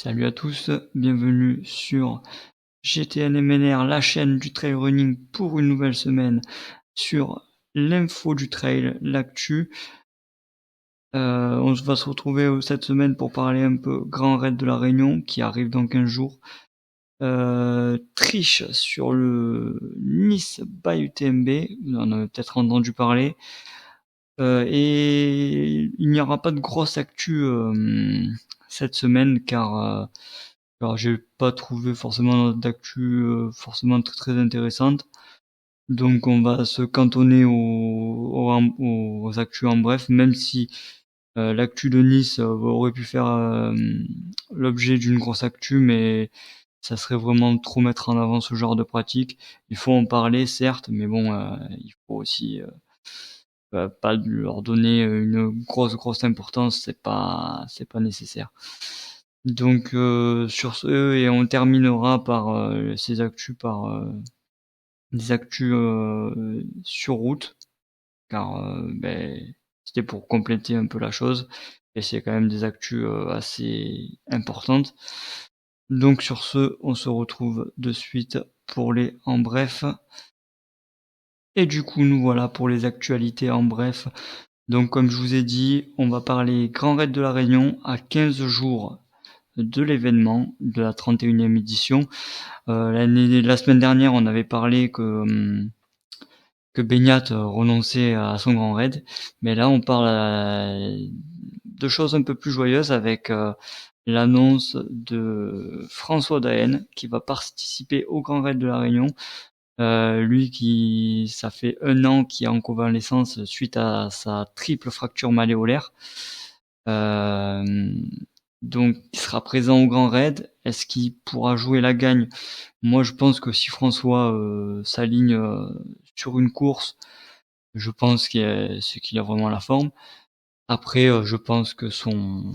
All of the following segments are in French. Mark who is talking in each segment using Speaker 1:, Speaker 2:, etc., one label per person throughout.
Speaker 1: Salut à tous, bienvenue sur GTN MNR, la chaîne du trail running pour une nouvelle semaine sur l'info du trail, l'actu. On va se retrouver cette semaine pour parler un peu Grand Raid de la Réunion qui arrive dans 15 jours. Triche sur le Nice by UTMB, vous en avez peut-être entendu parler. Et il n'y aura pas de grosse actu cette semaine car alors j'ai pas trouvé forcément d'actu forcément très intéressante. Donc on va se cantonner aux actus en bref, même si l'actu de Nice aurait pu faire l'objet d'une grosse actu, mais ça serait vraiment trop mettre en avant ce genre de pratique. Il faut en parler certes, mais bon, il faut aussi pas leur donner une grosse importance, c'est pas nécessaire. Donc sur ce, et on terminera par ces actus par des actus sur route, car c'était pour compléter un peu la chose, et c'est quand même des actus assez importantes. Donc sur ce, on se retrouve de suite pour les en bref. Et du coup, nous voilà pour les actualités en bref. Donc comme je vous ai dit, on va parler Grand Raid de la Réunion à 15 jours de l'événement de la 31e édition. La semaine dernière, on avait parlé que Beignat renonçait à son Grand Raid, mais là on parle de choses un peu plus joyeuses avec l'annonce de François Daen qui va participer au Grand Raid de la Réunion. Lui qui, ça fait 1 an qu'il est en convalescence suite à sa triple fracture malléolaire. Euh, donc il sera présent au Grand Raid. Est-ce qu'il pourra jouer la gagne? Moi je pense que si François s'aligne sur une course, je pense qu'il a vraiment la forme. Après je pense que son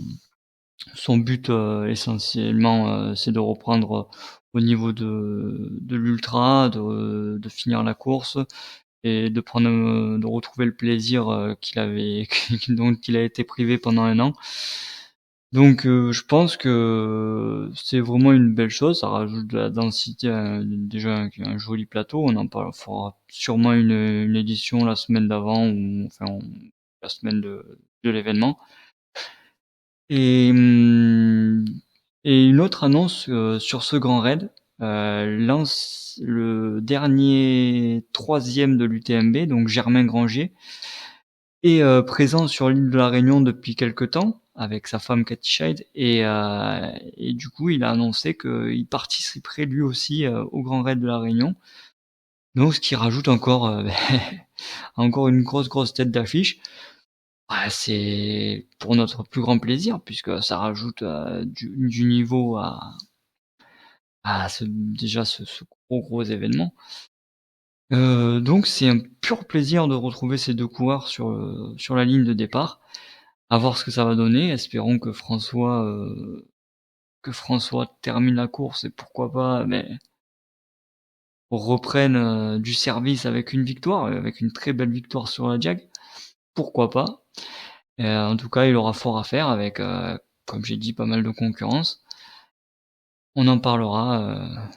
Speaker 1: but essentiellement c'est de reprendre au niveau de l'ultra, de finir la course et de retrouver le plaisir dont il a été privé pendant 1 an. Donc je pense que c'est vraiment une belle chose, ça rajoute de la densité, déjà un joli plateau. On en fera sûrement une édition la semaine d'avant ou enfin la semaine de l'événement. Et, hum, et une autre annonce sur ce grand raid, lance le dernier 3e de l'UTMB, donc Germain Granger, est présent sur l'île de la Réunion depuis quelque temps avec sa femme Cathy Scheid et du coup il a annoncé qu'il participerait lui aussi au grand raid de la Réunion. Donc ce qui rajoute encore encore une grosse tête d'affiche. C'est pour notre plus grand plaisir puisque ça rajoute du niveau à ce gros événement. Donc c'est un pur plaisir de retrouver ces 2 coureurs sur la ligne de départ. À voir ce que ça va donner. Espérons que François termine la course et pourquoi pas reprenne du service avec une victoire, avec une très belle victoire sur la Jag. Pourquoi pas. En tout cas, il aura fort à faire avec, comme j'ai dit, pas mal de concurrence. On en parlera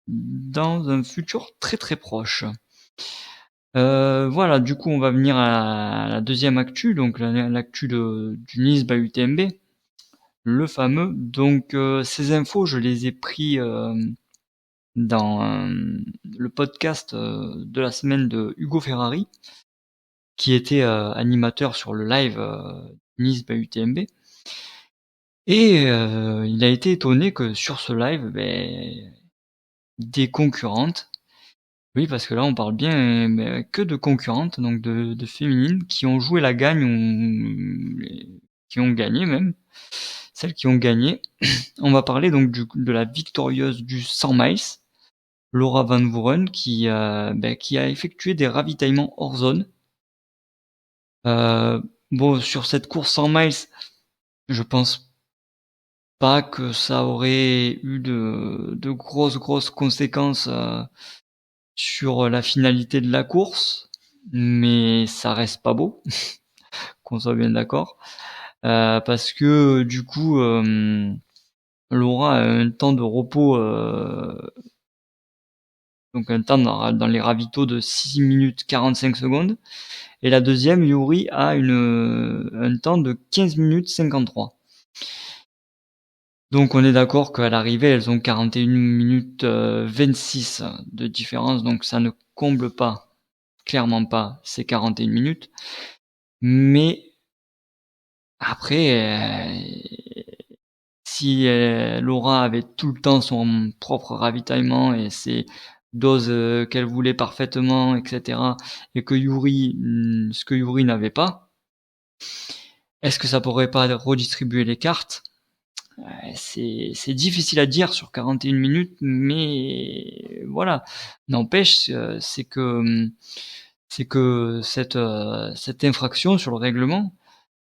Speaker 1: dans un futur très proche. Voilà, du coup, on va venir à la deuxième actu, donc l'actu du Nice by UTMB, le fameux. Donc, ces infos, je les ai pris dans le podcast de la semaine de Hugo Ferrari, qui était animateur sur le live Nice by UTMB. Et il a été étonné que sur ce live, des concurrentes, oui parce que là on parle bien que de concurrentes, donc de féminines, qui ont joué la gagne, qui ont gagné même, celles qui ont gagné. On va parler donc de la victorieuse du 100 miles, Laura Van Vuuren, qui a effectué des ravitaillements hors zone. Bon, sur cette course 100 miles, je pense pas que ça aurait eu de grosses conséquences sur la finalité de la course, mais ça reste pas beau, qu'on soit bien d'accord, parce que du coup, Laura a un temps de repos, donc un temps dans les ravitaux de 6 minutes 45 secondes. Et la deuxième, Yuri, a un temps de 15 minutes 53. Donc on est d'accord qu'à l'arrivée, elles ont 41 minutes 26 de différence, donc ça ne comble pas, clairement pas, ces 41 minutes. Mais après, si Laura avait tout le temps son propre ravitaillement et ses doses qu'elle voulait parfaitement, etc., et que Yuri, ce que Yuri n'avait pas, est-ce que ça pourrait pas redistribuer les cartes? C'est difficile à dire sur 41 minutes, mais voilà. N'empêche, c'est que cette infraction sur le règlement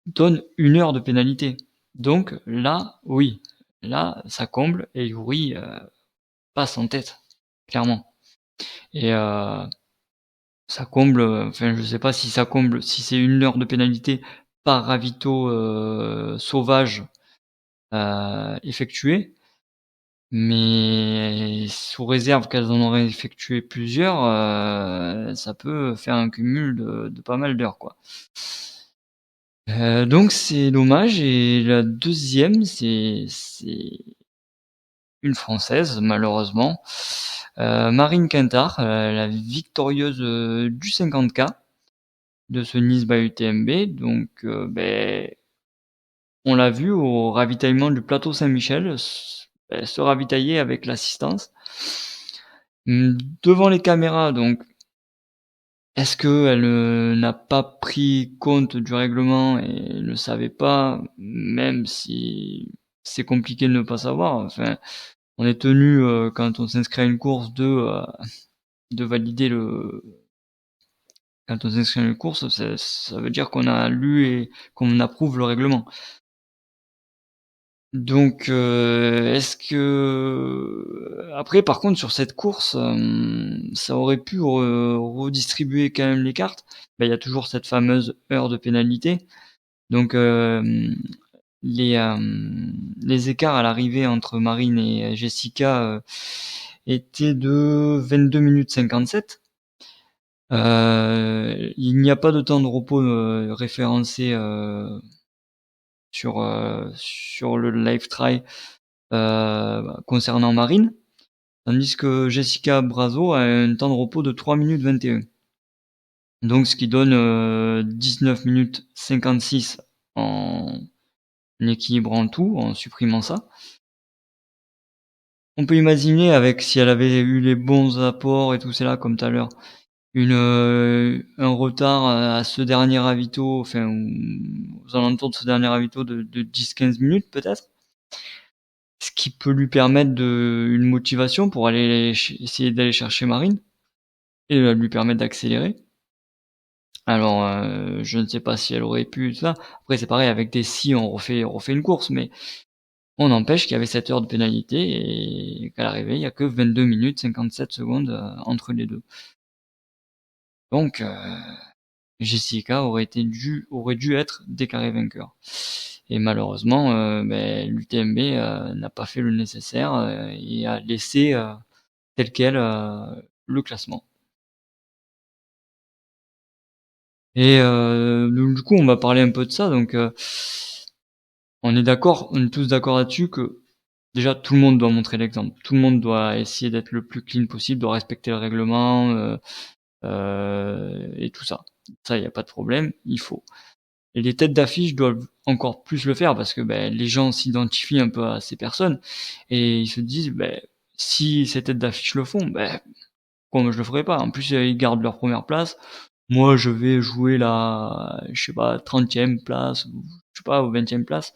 Speaker 1: donne 1 heure de pénalité. Donc là, oui, là, ça comble et Yuri passe en tête, clairement. Et ça comble, enfin, je sais pas si ça comble, si c'est 1 heure de pénalité par ravito sauvage effectué, mais sous réserve qu'elles en auraient effectué plusieurs, ça peut faire un cumul de pas mal d'heures, quoi. Donc c'est dommage. Et la deuxième, c'est une Française, malheureusement. Marine Quintard, la victorieuse du 50K de ce Nice by UTMB. Donc, on l'a vu au ravitaillement du plateau Saint-Michel, se ravitailler avec l'assistance. Devant les caméras, donc, est-ce qu'elle n'a pas pris compte du règlement et ne savait pas, même si c'est compliqué de ne pas savoir. Enfin, on est tenu, quand on s'inscrit à une course, de valider le. Quand on s'inscrit à une course, ça veut dire qu'on a lu et qu'on approuve le règlement. Donc, est-ce que après, par contre, sur cette course, ça aurait pu redistribuer quand même les cartes. Ben, il y a toujours cette fameuse heure de pénalité. Donc, les écarts à l'arrivée entre Marine et Jessica étaient de 22 minutes 57. Il n'y a pas de temps de repos référencé sur le live try concernant Marine, tandis que Jessica Brazo a un temps de repos de 3 minutes 21. Donc ce qui donne 19 minutes 56 en équilibrant tout, en supprimant ça. On peut imaginer, avec, si elle avait eu les bons apports et tout cela comme tout à l'heure, un retard à ce dernier ravito, enfin aux alentours de ce dernier ravito de 10-15 minutes peut-être, ce qui peut lui permettre une motivation pour aller essayer d'aller chercher Marine et lui permettre d'accélérer. Alors je ne sais pas si elle aurait pu ça. Après c'est pareil, avec des si on refait une course, mais on n'empêche qu'il y avait 7 heures de pénalité et qu'à l'arrivée il y a que 22 minutes 57 secondes entre les deux. Donc Jessica aurait dû être déclarée vainqueur. Et malheureusement, l'UTMB n'a pas fait le nécessaire et a laissé tel quel le classement. Et donc, du coup, on va parler un peu de ça. Donc, on est tous d'accord là-dessus que déjà tout le monde doit montrer l'exemple. Tout le monde doit essayer d'être le plus clean possible, doit respecter le règlement et tout ça. Ça, il n'y a pas de problème, il faut. Et les têtes d'affiche doivent encore plus le faire parce que les gens s'identifient un peu à ces personnes et ils se disent si ces têtes d'affiche le font, pourquoi moi je le ferai pas? En plus, ils gardent leur première place. Moi, je vais jouer la, je sais pas, 30e place, ou, je sais pas, ou 20e place.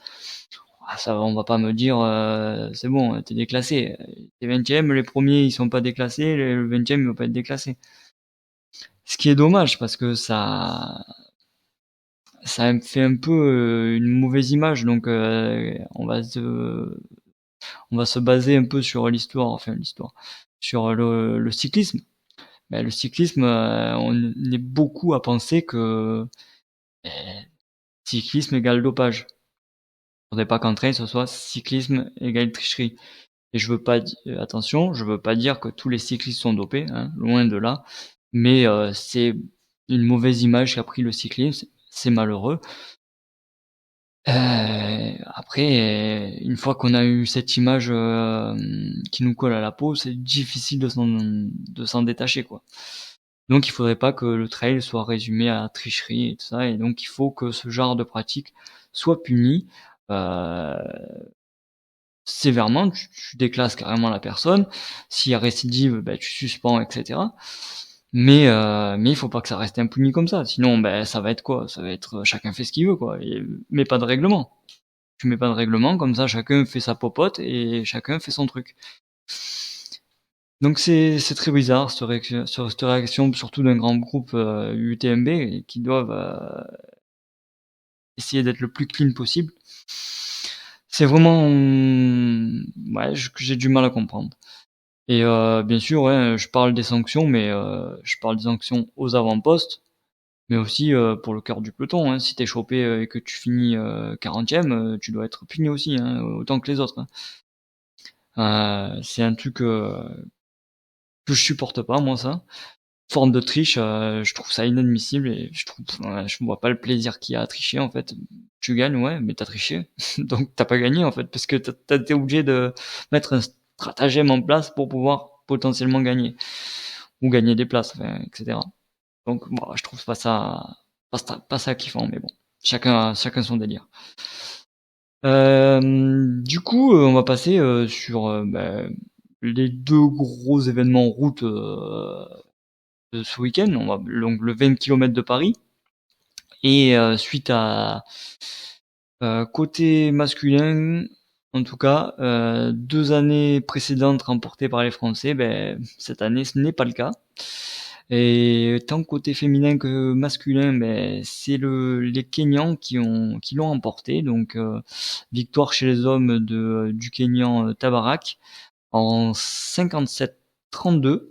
Speaker 1: Ah, ça, on va pas me dire, c'est bon, t'es déclassé. T'es 20e, les premiers, ils sont pas déclassés, le 20e, il va pas être déclassé. Ce qui est dommage parce que ça me fait un peu une mauvaise image, donc on va se baser un peu sur l'histoire, sur le cyclisme. Le cyclisme, on est beaucoup à penser que cyclisme égale dopage. faudrait pas qu'en trail, ce soit cyclisme égale tricherie. Et je veux pas, attention, je veux pas dire que tous les cyclistes sont dopés, hein, loin de là. Mais c'est une mauvaise image qu'a pris le cyclisme, c'est malheureux. Après, une fois qu'on a eu cette image qui nous colle à la peau, c'est difficile de s'en détacher, quoi. Donc il faudrait pas que le trail soit résumé à la tricherie et tout ça, et donc il faut que ce genre de pratique soit puni euh, sévèrement. Tu déclasses carrément la personne. S'il y a récidive, ben, tu suspends, etc. Mais il faut pas que ça reste impuni comme ça. Sinon, ben, ça va être quoi? Ça va être chacun fait ce qu'il veut, quoi. Mais pas de règlement. Tu mets pas de règlement, comme ça chacun fait sa popote et chacun fait son truc. Donc c'est très bizarre cette réaction, surtout d'un grand groupe UTMB qui doivent essayer d'être le plus clean possible. C'est vraiment ouais, j'ai du mal à comprendre. Et bien sûr, ouais, je parle des sanctions, mais je parle des sanctions aux avant-postes, mais aussi pour le cœur du peloton. Hein. Si t'es chopé et que tu finis 40e, tu dois être puni aussi, hein, autant que les autres. Hein. C'est un truc que je supporte pas, moi, ça. Forme de triche, je trouve ça inadmissible et je vois pas le plaisir qu'il y a à tricher, en fait. Tu gagnes, ouais, mais t'as triché. Donc t'as pas gagné, en fait, parce que t'as été obligé de mettre un stratagème en place pour pouvoir potentiellement gagner. Ou gagner des places, enfin, etc. Donc, bon, je trouve pas ça kiffant, mais bon. Chacun son délire. Du coup, on va passer sur les deux gros événements en route de ce week-end. Donc le 20 km de Paris. Et suite à côté masculin, en tout cas, 2 années précédentes remportées par les Français, ben, cette année ce n'est pas le cas. Et tant côté féminin que masculin, ben, c'est les Kenyans qui l'ont emporté. Donc victoire chez les hommes du Kenyan Tabarak en 57-32,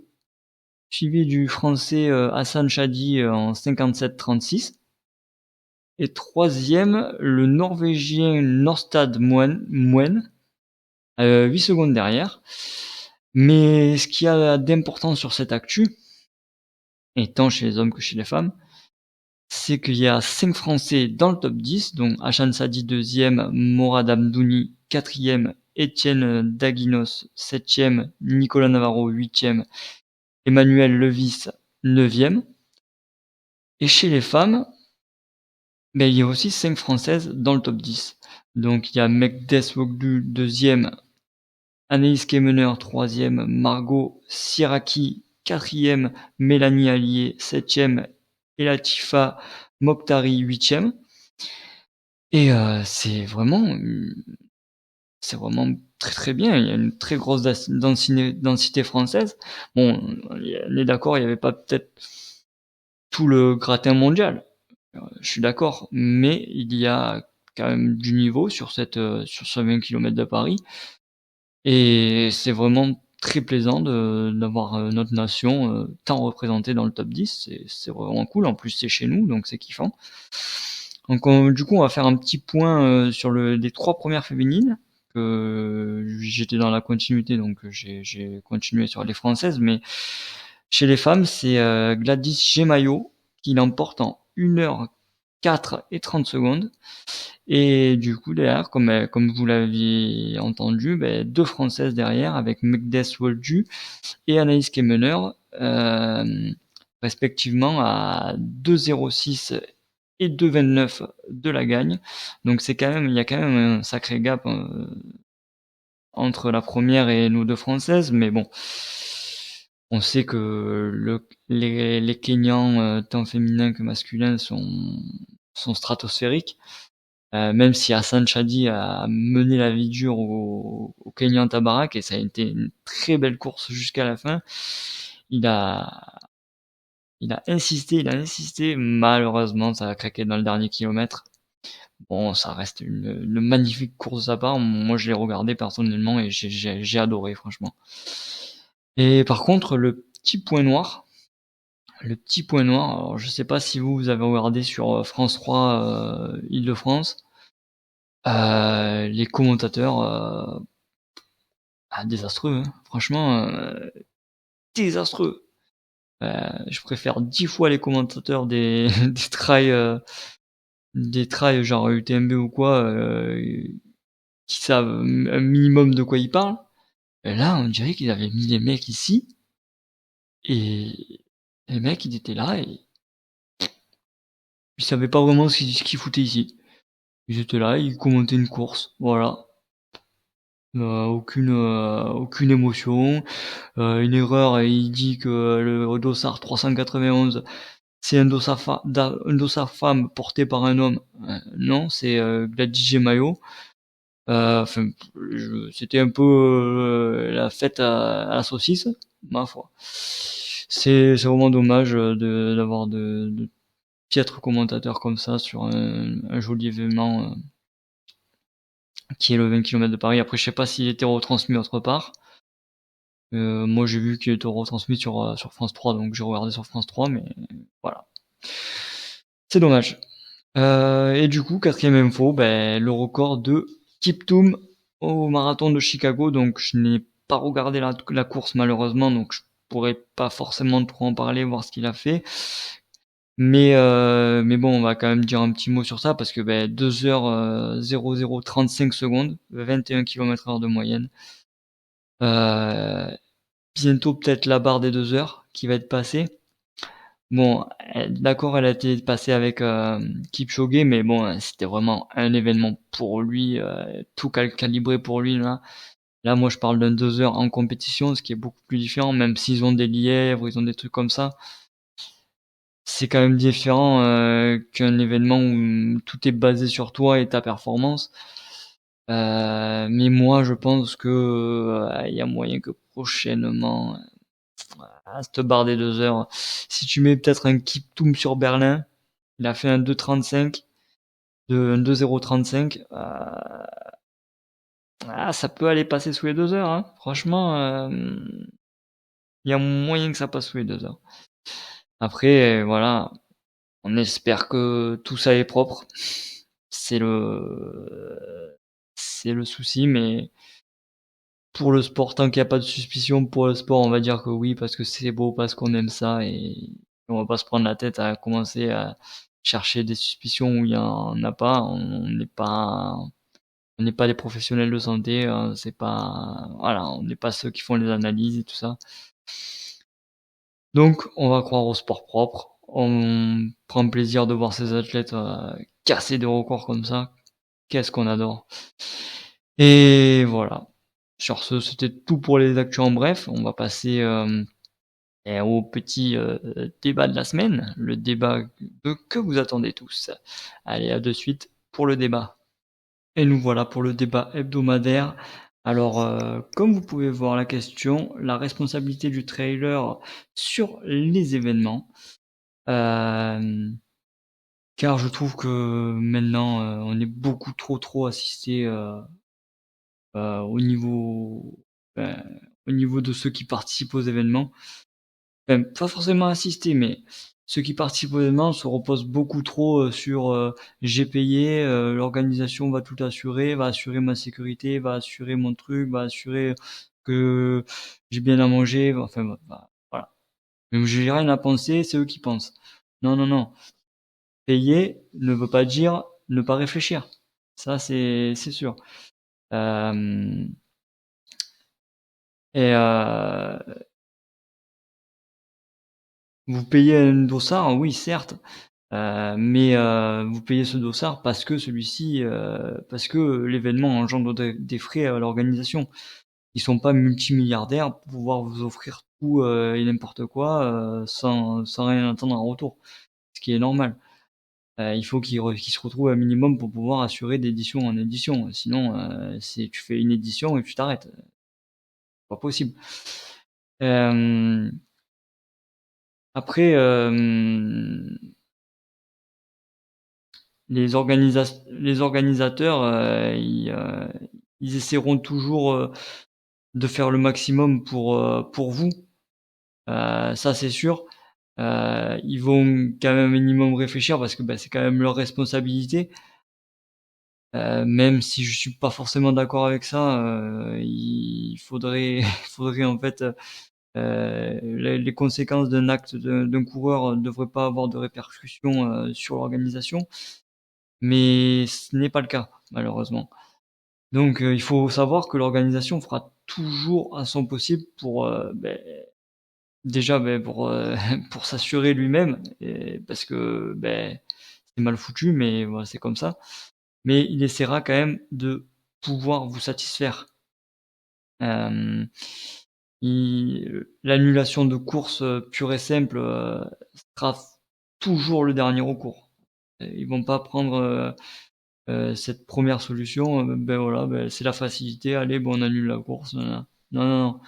Speaker 1: suivi du français Hassan Chadi en 57-36. Et troisième, le norvégien Norstad Moen, 8 secondes derrière. Mais ce qu'il y a d'important sur cette actu, et tant chez les hommes que chez les femmes, c'est qu'il y a 5 Français dans le top 10, donc Hassan Sadi deuxième, Morad Amdouni quatrième, Étienne Daguinos septième, Nicolas Navarro huitième, Emmanuel Levis neuvième. Et chez les femmes, il y a aussi 5 Françaises dans le top 10. Donc il y a Mekdes Woglu deuxième, Anaïs Kemener troisième, Margot Siraki quatrième, Mélanie Allier septième et Latifa Mokhtari huitième. Et c'est vraiment très très bien. Il y a une très grosse densité française. Bon, on est d'accord, il n'y avait pas peut-être tout le gratin mondial. Je suis d'accord, mais il y a quand même du niveau sur sur ce 20 km de Paris. Et c'est vraiment très plaisant d'avoir notre nation tant représentée dans le top 10. C'est vraiment cool. En plus, c'est chez nous, donc c'est kiffant. Donc, du coup, on va faire un petit point sur les 3 premières féminines. J'étais dans la continuité, donc j'ai continué sur les françaises. Mais chez les femmes, c'est Gladys Gemayo qui l'emporte en 1h04 et 30 secondes. Et du coup, derrière, comme vous l'aviez entendu, 2 Françaises derrière, avec Mekdes Woldu et Anaïs Kemener, respectivement à 2,06 et 2,29 de la gagne. Donc il y a quand même un sacré gap entre la première et nous deux Françaises, mais bon, on sait que les Kenyans, tant féminins que masculins, sont stratosphériques. Même si Hassan Chadi a mené la vie dure au Kenyan Tabarak, et ça a été une très belle course jusqu'à la fin, il a, il a insisté, malheureusement ça a craqué dans le dernier kilomètre. Bon, ça reste une magnifique course de sa part, moi je l'ai regardé personnellement et j'ai adoré franchement. Et par contre, le petit point noir, alors je sais pas si vous avez regardé sur France 3 Île-de-France. Les commentateurs, désastreux, hein. Franchement, désastreux. Je préfère 10 fois les commentateurs des des trails genre UTMB ou quoi, qui savent un minimum de quoi ils parlent. Et là, on dirait qu'ils avaient mis les mecs ici, et les mecs, ils étaient là et ils savaient pas vraiment ce qu'ils foutaient ici. Ils étaient là, ils commentaient une course, voilà. Aucune émotion. Une erreur, et il dit que le dossard 391, c'est un dossard femme porté par un homme. Non, c'est Gladys Mayo. Enfin, c'était un peu la fête à la saucisse, ma foi. C'est vraiment dommage d'avoir de piètres commentateurs comme ça sur un joli événement qui est le 20 km de Paris. Après, je sais pas s'il était retransmis autre part. Moi, j'ai vu qu'il était retransmis sur France 3, donc j'ai regardé sur France 3, mais voilà. C'est dommage. Et du coup, quatrième info, ben, le record de Kiptoum au marathon de Chicago. Donc, je n'ai pas regardé la course malheureusement, donc je pourrais pas forcément trop en parler, voir ce qu'il a fait. Mais bon, on va quand même dire un petit mot sur ça parce que ben, 2h 0035 secondes, 21 km/h de moyenne. Bientôt peut-être la barre des 2 heures qui va être passée. Bon, d'accord, elle a été passée avec Kipchoge, mais bon, c'était vraiment un événement pour lui, tout calibré pour lui là. Là, moi, je parle d'un 2 heures en compétition, ce qui est beaucoup plus différent, même s'ils ont des lièvres, ils ont des trucs comme ça. C'est quand même différent qu'un événement où tout est basé sur toi et ta performance. Mais moi, je pense que il y a moyen que prochainement, à cette barre des 2 heures, si tu mets peut-être un Kiptoum sur Berlin, il a fait un 2,35, un 2,035, ça peut aller passer sous les 2 heures, hein. Franchement, il y a moyen que ça passe sous les 2 heures. Après, voilà, on espère que tout ça est propre. C'est le souci, mais pour le sport, tant qu'il n'y a pas de suspicion pour le sport, on va dire que oui, parce que c'est beau, parce qu'on aime ça, et on va pas se prendre la tête à commencer à chercher des suspicions où il y en a pas. On n'est pas des professionnels de santé, c'est pas, voilà, on n'est pas ceux qui font les analyses et tout ça. Donc, on va croire au sport propre. On prend plaisir de voir ces athlètes casser des records comme ça. Qu'est-ce qu'on adore. Et voilà. Sur ce, c'était tout pour les actus en bref. On va passer au petit débat de la semaine. Le débat que vous attendez tous. Allez, à de suite pour le débat. Et nous voilà pour le débat hebdomadaire. Alors, comme vous pouvez voir la question, la responsabilité du trailer sur les événements. Car je trouve que maintenant, on est beaucoup trop assisté au niveau, ben, au niveau de ceux qui participent aux événements. Enfin, pas forcément assisté, mais ceux qui participent aux événements se reposent beaucoup trop sur j'ai payé, l'organisation va tout assurer, va assurer ma sécurité, va assurer mon truc, va assurer que j'ai bien à manger, enfin voilà. Mais j'ai rien à penser, c'est eux qui pensent. Non, non, non. Payer ne veut pas dire ne pas réfléchir. Ça, c'est sûr. Euh, et vous payez un dossard, oui, certes, mais vous payez ce dossard parce que parce que l'événement engendre des frais à l'organisation. Ils sont pas multimilliardaires pour pouvoir vous offrir tout et n'importe quoi sans rien attendre en retour, ce qui est normal. Il faut qu'ils se retrouvent un minimum pour pouvoir assurer d'édition en édition. Sinon, tu fais une édition et tu t'arrêtes. Pas possible. Euh, Après, les organisateurs, ils essaieront toujours de faire le maximum pour vous. Ça, c'est sûr. Ils vont quand même un minimum réfléchir parce que bah, c'est quand même leur responsabilité. Même si je suis pas forcément d'accord avec ça, il faudrait faudrait en fait, les conséquences d'un acte d'un coureur ne devraient pas avoir de répercussions, sur l'organisation, mais ce n'est pas le cas, malheureusement. Donc, il faut savoir que l'organisation fera toujours à son possible pour, déjà, pour, pour s'assurer lui-même et parce que, c'est mal foutu, mais voilà, c'est comme ça. Mais il essaiera quand même de pouvoir vous satisfaire. Hem, l'annulation de course, pure et simple, sera toujours le dernier recours. Ils vont pas prendre, cette première solution, voilà, c'est la facilité, allez, bon, on annule la course, non, non, non.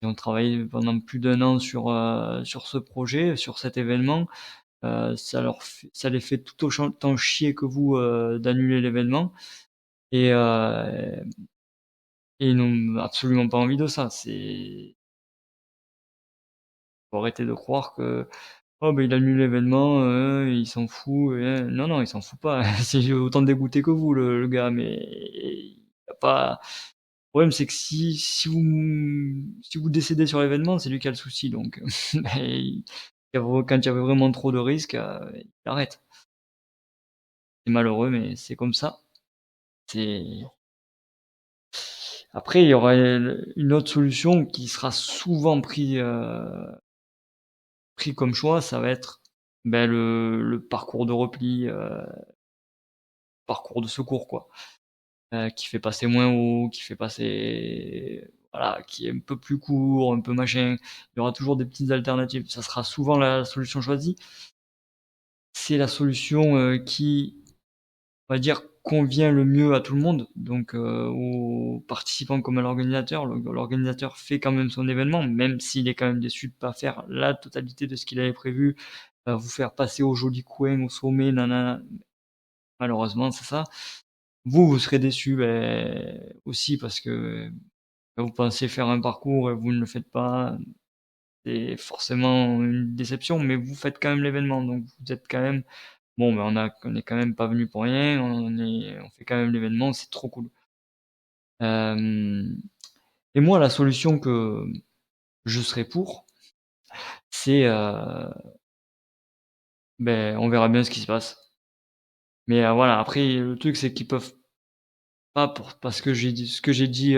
Speaker 1: Ils ont travaillé pendant plus d'un an sur ce projet, sur cet événement. Ça les fait tout autant chier que vous, d'annuler l'événement et heu et ils n'ont absolument pas envie de ça. Faut arrêter de croire que: «Oh, il annule l'événement, il s'en fout non, non, il s'en fout pas. C'est autant dégoûté que vous le gars, mais il y a pas le problème c'est que si vous décédez sur l'événement, c'est lui qui a le souci donc il quand il y avait vraiment trop de risques, il arrête. C'est malheureux mais c'est comme ça. C'est Après il y aura une autre solution qui sera souvent pris comme choix, ça va être, le parcours de repli, parcours de secours quoi, qui fait passer moins haut, qui fait passer voilà, qui est un peu plus court, un peu machin. Il y aura toujours des petites alternatives. Ça sera souvent la solution choisie. C'est la solution, qui, on va dire, convient le mieux à tout le monde, donc aux participants comme à l'organisateur. L'organisateur fait quand même son événement, même s'il est quand même déçu de pas faire la totalité de ce qu'il avait prévu, vous faire passer au joli coin, au sommet, nanana. Malheureusement, c'est ça. Vous serez déçu, aussi parce que vous pensez faire un parcours et vous ne le faites pas. C'est forcément une déception, mais vous faites quand même l'événement, donc vous êtes quand même bon, on est quand même pas venu pour rien, on fait quand même l'événement, c'est trop cool. Hem et moi, la solution que je serais pour, c'est, on verra bien ce qui se passe. Mais, voilà, après le truc, c'est qu'ils peuvent pas parce que j'ai dit ce que j'ai dit,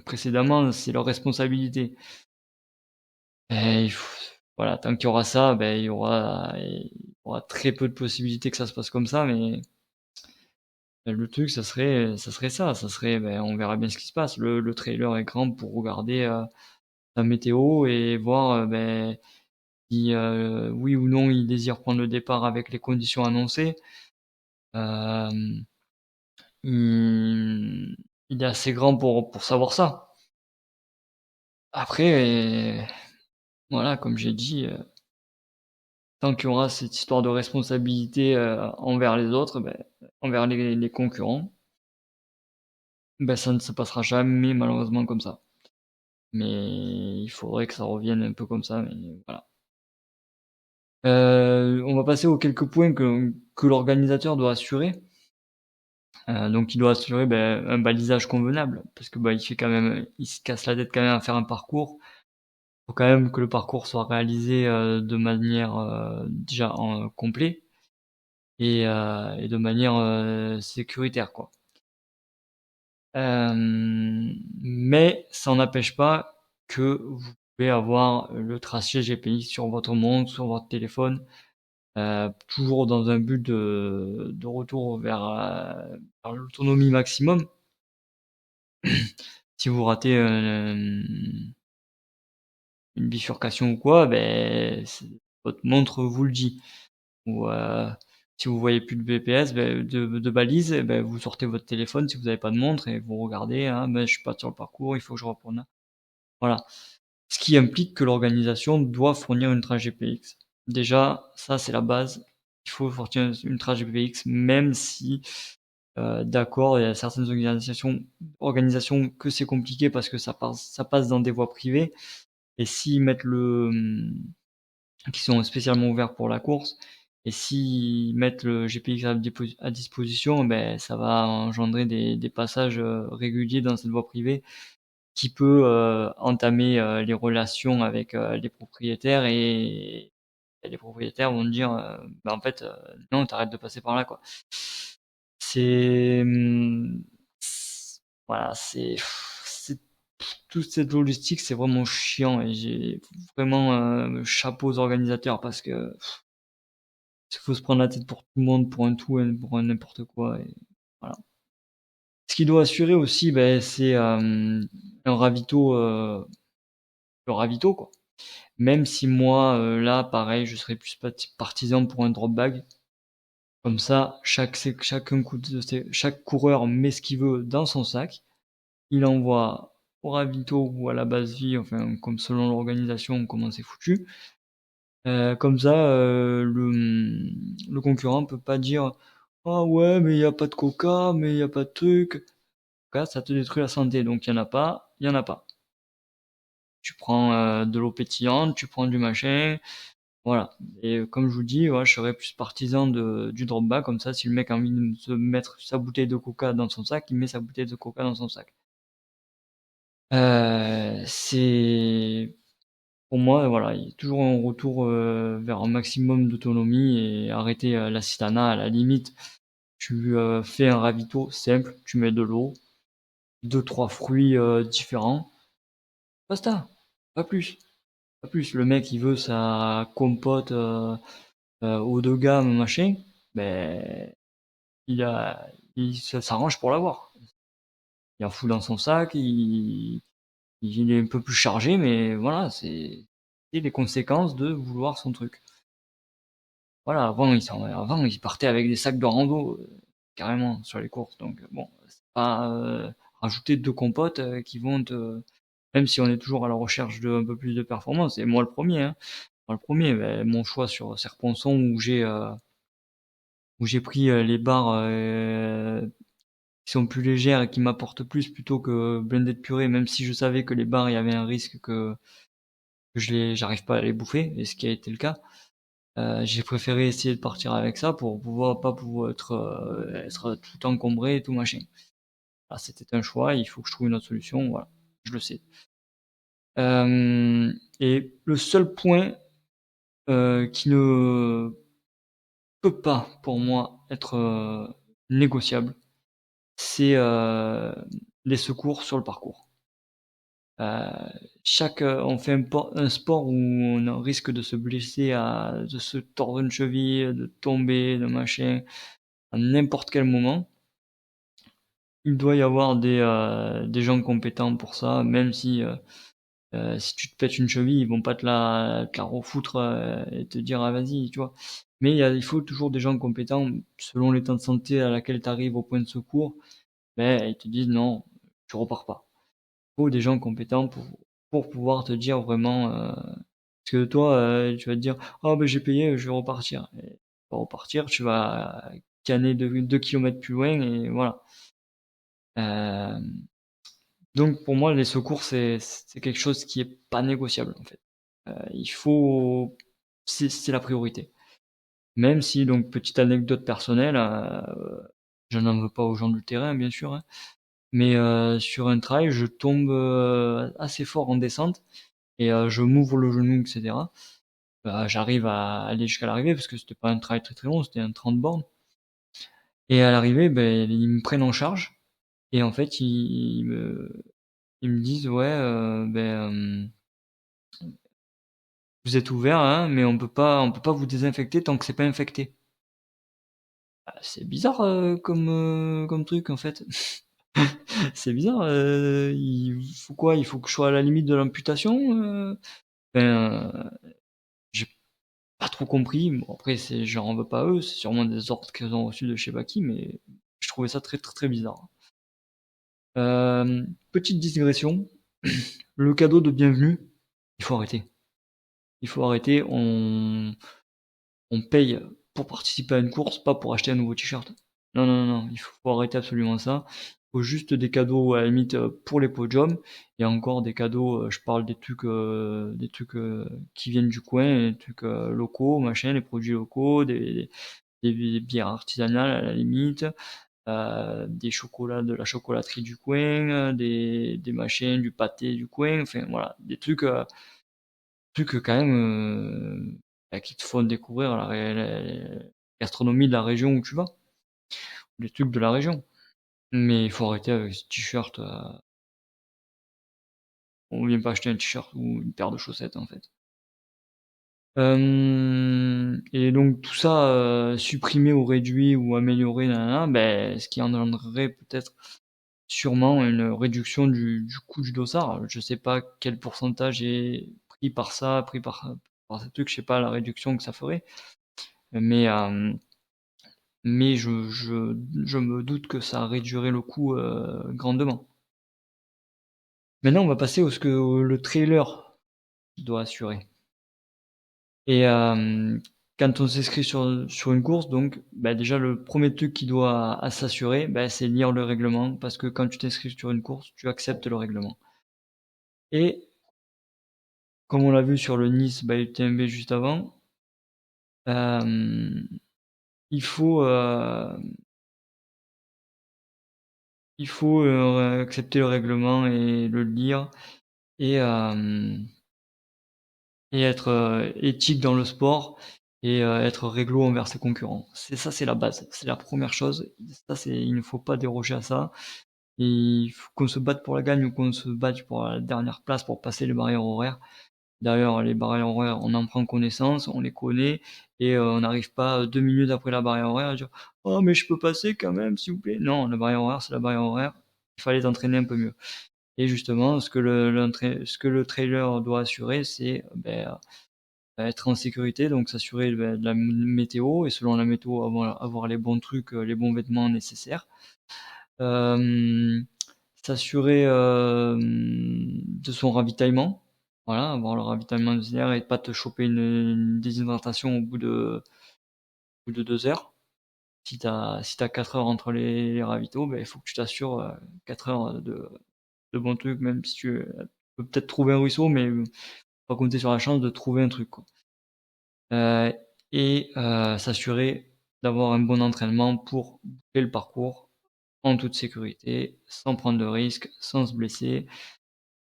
Speaker 1: précédemment, c'est leur responsabilité. Il faut voilà, tant qu'il y aura ça, il y aura très peu de possibilités que ça se passe comme ça, mais le truc, ça serait, on verra bien ce qui se passe. Le trailer est grand pour regarder, la météo et voir, si, oui ou non il désire prendre le départ avec les conditions annoncées. Hem, il il est assez grand pour savoir ça. Après, voilà, comme j'ai dit, tant qu'il y aura cette histoire de responsabilité, envers les autres, envers les concurrents, ça ne se passera jamais malheureusement comme ça. Mais il faudrait que ça revienne un peu comme ça, mais voilà. On va passer aux quelques points que l'organisateur doit assurer. Donc il doit assurer, un balisage convenable parce que, il se casse la tête quand même à faire un parcours. Faut quand même que le parcours soit réalisé, de manière, déjà en complet et de manière, sécuritaire, quoi. Mais ça n'empêche pas que vous pouvez avoir le tracé GPS sur votre montre, sur votre téléphone, toujours dans un but de retour vers l'autonomie maximum. Si vous ratez, une bifurcation ou quoi, votre montre vous le dit. Ou, si vous voyez plus de GPS, de balise, vous sortez votre téléphone si vous avez pas de montre et vous regardez: «Ah je suis pas sur le parcours, il faut que je reprenne là». Voilà. Ce qui implique que l'organisation doit fournir une trace GPS. Déjà, ça c'est la base. Il faut fournir une trace GPS même si, d'accord, il y a certaines organisations que c'est compliqué parce que ça passe dans des voies privées et s'ils mettent qui sont spécialement ouverts pour la course, Et s'ils mettent le GPX à disposition, ben, ça va engendrer des passages réguliers dans cette voie privée qui peut entamer les relations avec les propriétaires et les propriétaires vont dire bah, en fait non, t'arrêtes de passer par là quoi. C'est voilà, c'est toute cette logistique, c'est vraiment chiant et j'ai vraiment chapeau aux organisateurs parce que il faut se prendre la tête pour tout le monde, pour un tout et pour un n'importe quoi et voilà. Ce qu'il doit assurer aussi, ben, c'est un ravito, le ravito quoi. Même si moi, là, pareil, je serais plus partisan pour un drop bag. Comme ça, chaque coureur met ce qu'il veut dans son sac. Il envoie au ravito ou à la base vie, enfin, comme selon l'organisation, comment c'est foutu. Comme ça, le concurrent peut pas dire ah ouais, mais il y a pas de coca, mais il y a pas de truc. Coca, ça te détruit la santé, donc il y en a pas, il y en a pas. Tu prends de l'eau pétillante, tu prends du machin, voilà. Et comme je vous dis, ouais, je serais plus partisan du drop bag, comme ça, si le mec a envie de se mettre sa bouteille de coca dans son sac, il met sa bouteille de coca dans son sac. C'est pour moi, voilà, il y a toujours un retour vers un maximum d'autonomie et arrêter l'assistanat à la limite. Tu fais un ravito simple, tu mets de l'eau, deux trois fruits différents, basta, pas plus, pas plus. Le mec, il veut sa compote haut de gamme, machin, ben ça s'arrange pour l'avoir. Il en fout dans son sac, il est un peu plus chargé, mais voilà, c'est les conséquences de vouloir son truc. Voilà, avant, ils partaient avec des sacs de rando, carrément, sur les courses. Donc, bon, c'est pas rajouter deux compotes qui vont même si on est toujours à la recherche de un peu plus de performance, et moi le premier, hein. Moi le premier, ben, mon choix sur Serponçon où j'ai pris les barres qui sont plus légères et qui m'apportent plus plutôt que Blended Purée, même si je savais que les barres, il y avait un risque que j'arrive pas à les bouffer, et ce qui a été le cas. J'ai préféré essayer de partir avec ça pour pouvoir être tout encombré et tout machin. Ah, c'était un choix, il faut que je trouve une autre solution, voilà, je le sais. Et le seul point qui ne peut pas, pour moi, être négociable, c'est les secours sur le parcours. Euh, on fait un sport où on risque de se blesser, de se tordre une cheville, de tomber, de machin, à n'importe quel moment. Il doit y avoir des gens compétents pour ça, même si tu te pètes une cheville, ils vont pas te la refoutre et te dire ah vas-y, tu vois. Mais il faut toujours des gens compétents selon l'état de santé à laquelle tu arrives au point de secours. Ben ils te disent non, tu repars pas. Il faut des gens compétents pour pouvoir te dire vraiment. Parce que toi, tu vas te dire ah ben j'ai payé, je vais repartir. Et tu vas repartir, tu vas canner 2 kilomètres plus loin et voilà. Euh, donc pour moi, les secours, c'est quelque chose qui est pas négociable en fait. Il faut, c'est la priorité. Même si, donc petite anecdote personnelle, je n'en veux pas aux gens du terrain bien sûr, hein, mais sur un trail, je tombe assez fort en descente et je m'ouvre le genou, etc. J'arrive à aller jusqu'à l'arrivée parce que c'était pas un trail très très long, c'était un 30 bornes. Et à l'arrivée, ben, ils me prennent en charge et en fait ils me disent ouais ben vous êtes ouvert, hein, mais on peut pas vous désinfecter tant que c'est pas infecté. Ah, c'est bizarre comme truc en fait. C'est bizarre. Il faut quoi? Il faut que je sois à la limite de l'amputation. Ben, j'ai pas trop compris. Bon, après, j'en en veux pas à eux. C'est sûrement des ordres qu'ils ont reçus de je sais pas qui, mais je trouvais ça très très très bizarre. Petite digression. Le cadeau de bienvenue, il faut arrêter. Il faut arrêter. On paye pour participer à une course, pas pour acheter un nouveau t-shirt. Non, non, non, il faut arrêter absolument ça. faut juste des cadeaux à la limite pour les podiums et encore des cadeaux, je parle des trucs qui viennent du coin, des trucs locaux, machin, des produits locaux, des bières artisanales à la limite, des chocolats de la chocolaterie du coin, des machins, du pâté du coin, enfin voilà, des trucs quand même bah, qui te font découvrir la gastronomie de la région où tu vas, les trucs de la région. Mais il faut arrêter avec ce t-shirt. On vient pas acheter un t-shirt ou une paire de chaussettes en fait. Et donc tout ça supprimé ou réduit ou amélioré, nanana, ben, ce qui engendrerait peut-être sûrement une réduction du coût du dossard. Je sais pas quel pourcentage est pris par ça, pris par ce truc, je sais pas la réduction que ça ferait, mais je me doute que ça réduirait le coût grandement. Maintenant, on va passer au ce que le trailer doit assurer. Et quand on s'inscrit sur une course, donc bah, déjà le premier truc qui doit à s'assurer, bah, c'est lire le règlement, parce que quand tu t'inscris sur une course, tu acceptes le règlement. Et comme on l'a vu sur le Nice by UTMB juste avant, euh, il faut euh, il faut accepter le règlement et le lire et euh, et être éthique dans le sport et être réglo envers ses concurrents. C'est ça, c'est la base, c'est la première chose. Ça, c'est, il ne faut pas déroger à ça. Et il faut qu'on se batte pour la gagne ou qu'on se batte pour la dernière place pour passer les barrières horaires. D'ailleurs, les barrières horaires, on en prend connaissance, on les connaît, et on n'arrive pas 2 minutes après la barrière horaire à dire «Oh, mais je peux passer quand même, s'il vous plaît». Non, la barrière horaire, c'est la barrière horaire. Il fallait t'entraîner un peu mieux. Et justement, ce que le trailer doit assurer, c'est ben, être en sécurité, donc s'assurer de la météo et selon la météo avoir les bons trucs, les bons vêtements nécessaires. Euh, S'assurer de son ravitaillement, voilà, avoir le ravitaillement nécessaire et pas te choper une déshydratation au bout de 2 heures. Si t'as 4 heures entre les ravitaux, ben, il faut que tu t'assures 4 heures de bons trucs, même si tu peux peut-être trouver un ruisseau, mais pas compter sur la chance de trouver un truc, quoi. Euh, et s'assurer d'avoir un bon entraînement pour boucler le parcours en toute sécurité, sans prendre de risques, sans se blesser.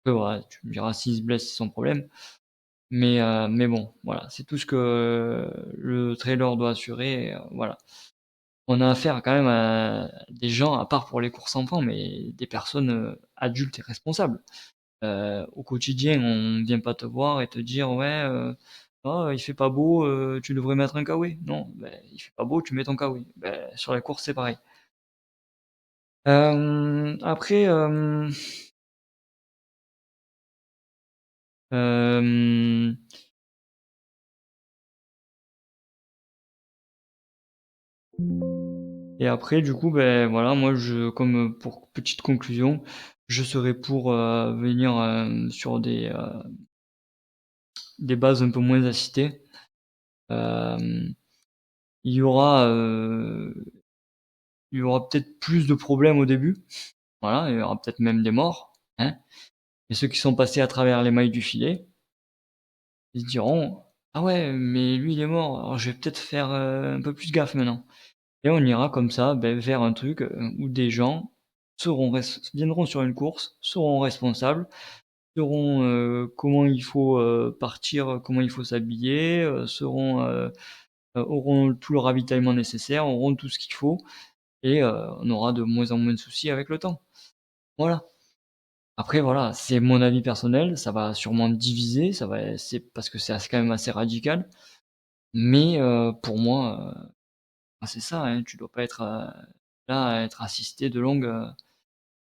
Speaker 1: Que voilà, tu me diras s'il se blesse, c'est son problème. Mais bon, voilà, c'est tout ce que le trailer doit assurer. Voilà. On a affaire quand même à des gens, à part pour les courses enfants, mais des personnes adultes et responsables. Au quotidien, on vient pas te voir et te dire ouais, oh, il fait pas beau, tu devrais mettre un kawaii. Non, ben, il fait pas beau, tu mets ton kawaii. Ben, sur la course, c'est pareil. Après, euh, et après, du coup, ben voilà, moi, comme pour petite conclusion, je serais pour venir sur des bases un peu moins assistées. Euh, il y aura, euh, il y aura peut-être plus de problèmes au début. Voilà, il y aura peut-être même des morts, hein. Et ceux qui sont passés à travers les mailles du filet, ils se diront, ah ouais, mais lui il est mort, alors je vais peut-être faire un peu plus gaffe maintenant. Et on ira comme ça, ben, vers un truc où des gens viendront sur une course, seront responsables, sauront comment il faut partir, comment il faut s'habiller, auront tout le ravitaillement nécessaire, auront tout ce qu'il faut, et on aura de moins en moins de soucis avec le temps. Voilà. Après voilà, c'est mon avis personnel, ça va sûrement diviser, c'est parce que c'est quand même assez radical, mais pour moi, c'est ça, hein, tu dois pas être là à être assisté de longue,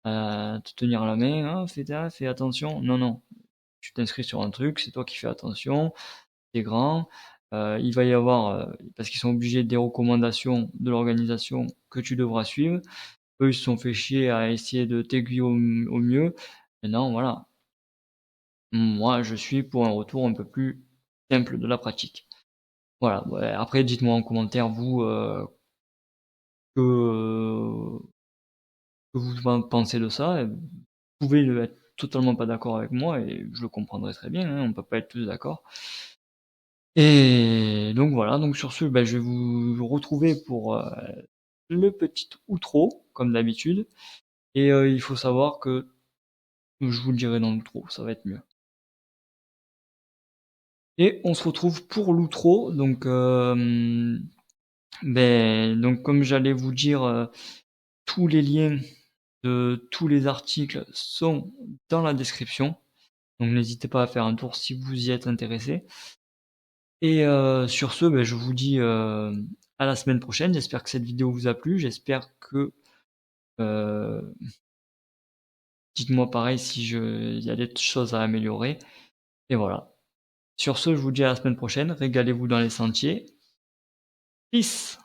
Speaker 1: à te tenir la main, «Ah, fais attention». Non, non, tu t'inscris sur un truc, c'est toi qui fais attention, t'es grand, il va y avoir, parce qu'ils sont obligés des recommandations de l'organisation que tu devras suivre. Eux, ils se sont fait chier à essayer de t'aiguiller au mieux. Maintenant, voilà, moi, je suis pour un retour un peu plus simple de la pratique. Voilà, ouais, après, dites-moi en commentaire, vous, que, que vous vous pensez de ça. Vous pouvez être totalement pas d'accord avec moi et je le comprendrai très bien, hein, on peut pas être tous d'accord. Et donc voilà, donc sur ce, je vais vous retrouver pour le petit outro, comme d'habitude. Et il faut savoir que je vous le dirai dans l'outro, ça va être mieux. Et on se retrouve pour l'outro, donc donc comme j'allais vous dire, tous les liens de tous les articles sont dans la description, donc n'hésitez pas à faire un tour si vous y êtes intéressé. Et sur ce, je vous dis à la semaine prochaine. J'espère que cette vidéo vous a plu. J'espère que euh, dites-moi pareil si il y a des choses à améliorer. Et voilà. Sur ce, je vous dis à la semaine prochaine. Régalez-vous dans les sentiers. Peace!